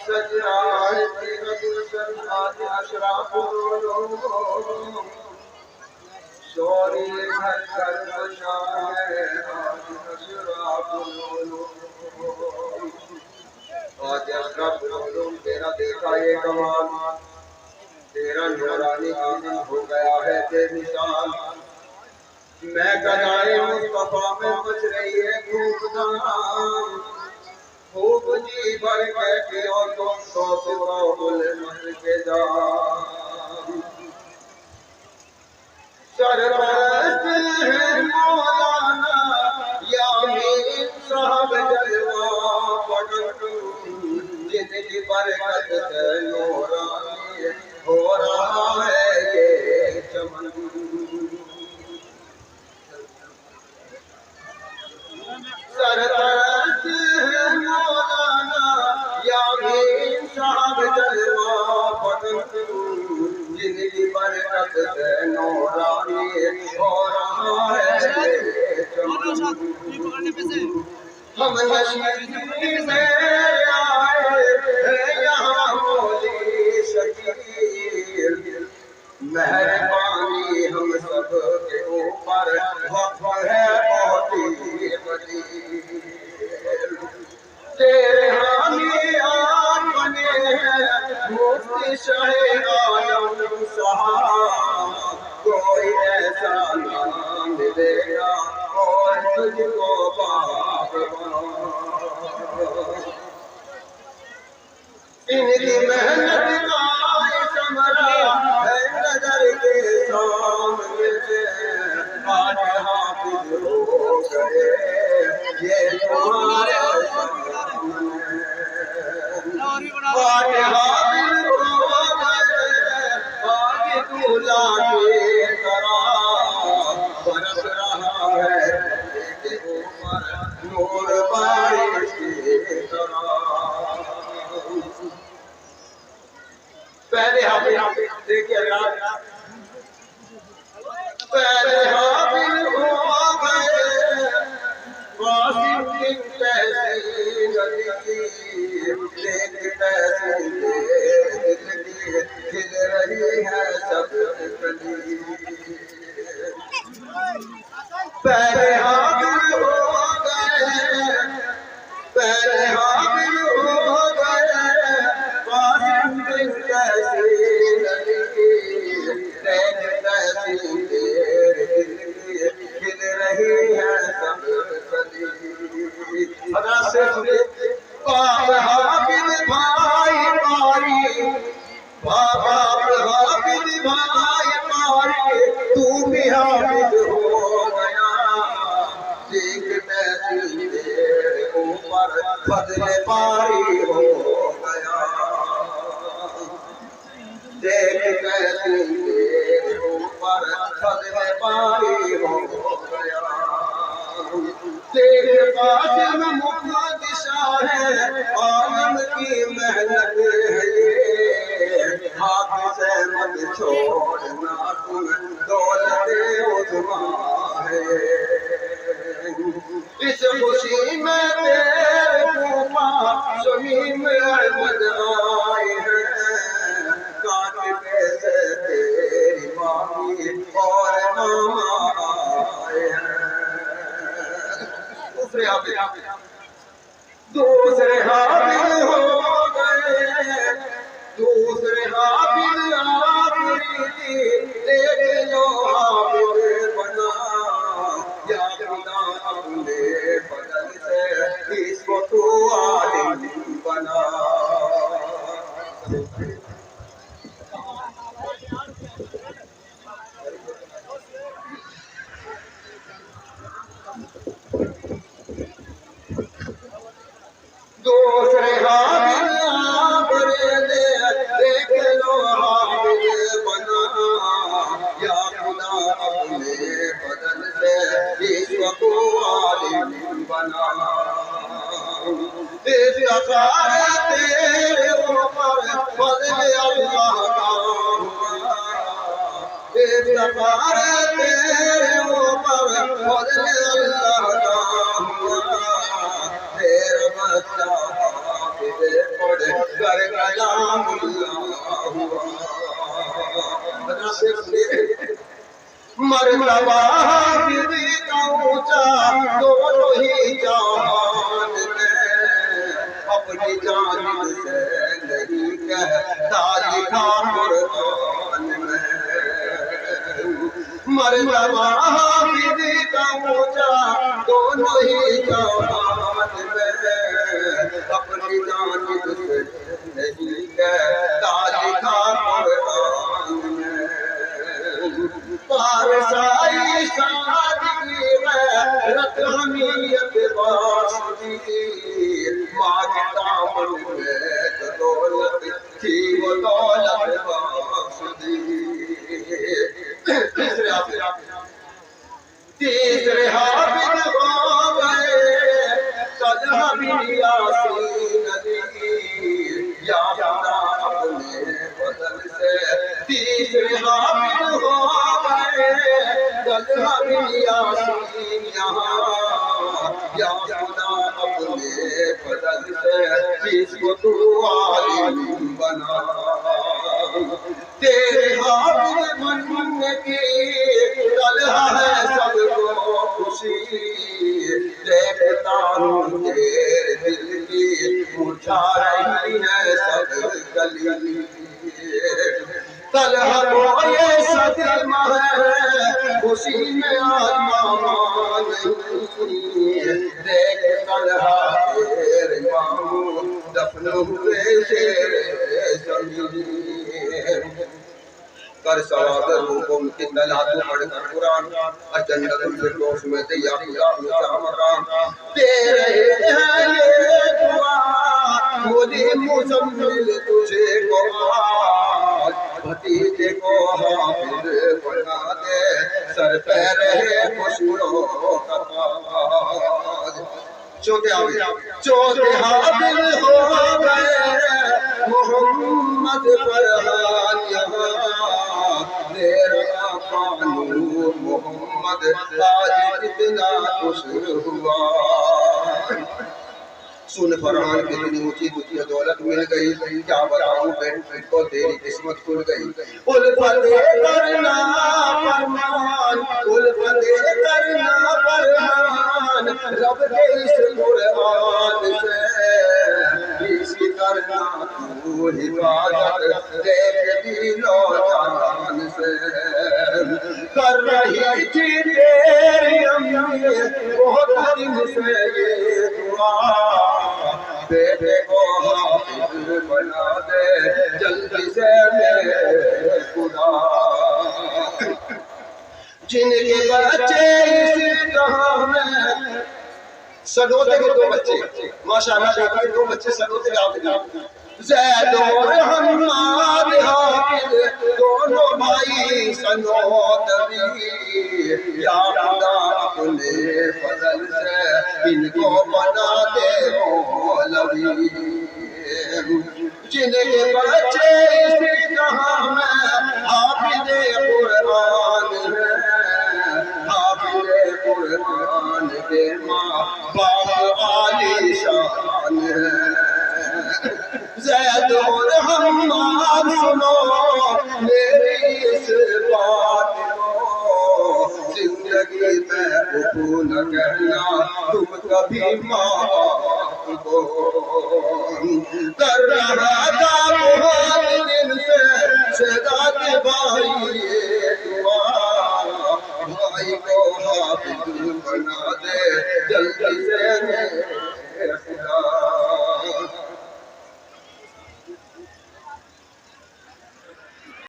سجائے گلشن آج اشراق العلوم شوری گھر گھر بشائے آج اشراق العلوم آج اشراق العلوم تیرا دیکھا یہ کمال تیرا نورانی آمن ہو گیا ہے بے مثال میں گدائے مصطفیٰ میں بچ رہی ہے دھوپ دھام خوب جی بھر کے پیو تم تو بل مل کے جام سرپرست ہے مولانا یامین صاحب جلوہ پڑھ جن کی برکت سے نورانی ہو رہا ہے یہ چمن سرپرست ہے مولانا یامین صاحب جلوہ پڑھ جن کی برکت سے نورانی ہو رہا ہے یہ چمن ہم نشیب میں آئے ہیں یہاں مولی شکیر مہربانی ہم سب کے اوپر وقف ہے بہت ہی بڑی تیرے حامی آج بنے ہیں مفتی شاہ عالم صاحب کوئی ایسا نہ ملے گا اور تجھ کو باپ ان کی محنت کا ثمرہ ہے نظر کے سامنے آج حافظ ہو گئے یہ تمہارے سامنے آج حافظ ہو گئے آج دولا کی طرح برس رہا ہے کے اوپر نور بارش کی طرح پہلے حافظ دیکھیے پہلے حافظ ہو گئے قاسم کی تحسین کی دیکھ تحسین دل کی کھل رہی ہے سب کلی پہلے حافظ ہو گئے پہلے حافظ ہو گئے قاسم کی تحسین کی دیکھ تحسین کھل رہی ہے سب کلی حضرت سے سنے بابا حافظ بھائی پاری بابا حافظ بھائی پاری تو بھی حافظ ہو گیا دیکھ تحسین تیرے اوپر فضل پاری ہو گیا دیکھ تحسین تیرے اوپر فضل پاری ہو گیا تیرے قاسم محمد شاہ عالم کی محنت ہے یہ حافظ احمد چھوڑنا تم دولت عظمیٰ ہے اس خوشی میں تیرے پوپا شمیم احمد آئے ہیں کاتب سے تیری مامی اور ماما آئے ہیں دوسرے حافظ ہو گئے دوسرے حافظ آخری دیکھ لو حافظ بنا یا خدا اپنے بدل سے اس کو تو عالم بنا دوسرے حافظ آبرے دیکھ لو حافظ بنا یا خدا اپنے بدن سے اس کو عالم بنا اس اثار تیرے اوپر فضل اللہ کا ہوا اس اثار تیرے اوپر فضل اللہ کا ہوا تیرے بچہ حافظ پڑھ کر کلام اللہ ہوا مرتبہ حافظی کا اونچا دونوں ہی جہان میں اپنی جانب سے نہیں کہتا لکھا قرآن میں مرتبہ حافظی کا اونچا دونوں ہی جہان میں اپنی جانب سے نہیں کہتا لکھا قرآن میں پارسائی سادگی غیرت حمیت واسطی ماں کے دامن میں دولت تھی وہ دولت واسطی تیسرے حافظ ہو گئے طلحہ بن یاسین علی یا خدا اپنے فضل سے تیسرے حافظ ہو گئے طلحہ بن یاسین یہاں یا خدا اپنے فضل سے اس کو تو عالم بنا تیرے حافظ بننے کی طلحہ ہے سب کو خوشی دیکھتا ہوں تیرے دل کی اٹھا رہی ہے سب گلی طلحہ کو یہ صدمہ ہے خوشی میں آسمان نہیں دیکھ طلحہ تیرے ماموں دفن ہوئے شیر زمین کر سوادر حکم کی طلحہ تو پڑھ کر قرآن جنت الفردوس میں تیار خدا اونچا مقام دے رہے ہیں یہ دعا مولی مزمل تجھے کو آج بھتیجے کو حافظ بنا دے سر پہ رہے خوشیوں کا تاج چوتھے حافظ ہو گئے محمد فرحان یہاں میرا قانون محمد آج اتنا خوش ہوا سن فرحان کتنی اونچی تجھے دولت مل گئی کیا بتاؤں بیٹھ کو تیری قسمت کھل گئی الفت کرنا فرمان الفت کرنا فرمان رب کے اس قرآن سے اسی کرنا تو حفاظت دیکھ دل و جان سے کر رہی تھی تیری امی بہت دن سے یہ دعا بیٹے کو حافظ بنا دے جلدی سے میرے خدا جن کے بچے اس جہاں میں سنوتے کے دو بچے ماشاءاللہ دیکھئے دو بچے سنوتے کے زید اور حماد حافظ دونوں بھائی سنوتوی یا خدا اپنے فضل سے ان کو بنا دے مولوی جن کے بچے اس جہاں میں حافظ قرآن ہے حافظ قرآن کے ماں باپ عالی شان ہے زید اور حماد سنو میری اس بات کو زندگی میں ابو نہ کہنا تم کبھی ماں کو کر رہا تھا بہت دن سے شہزاد بھائی یہ دعا بھائی کو حافظ بنا دے جلدی سے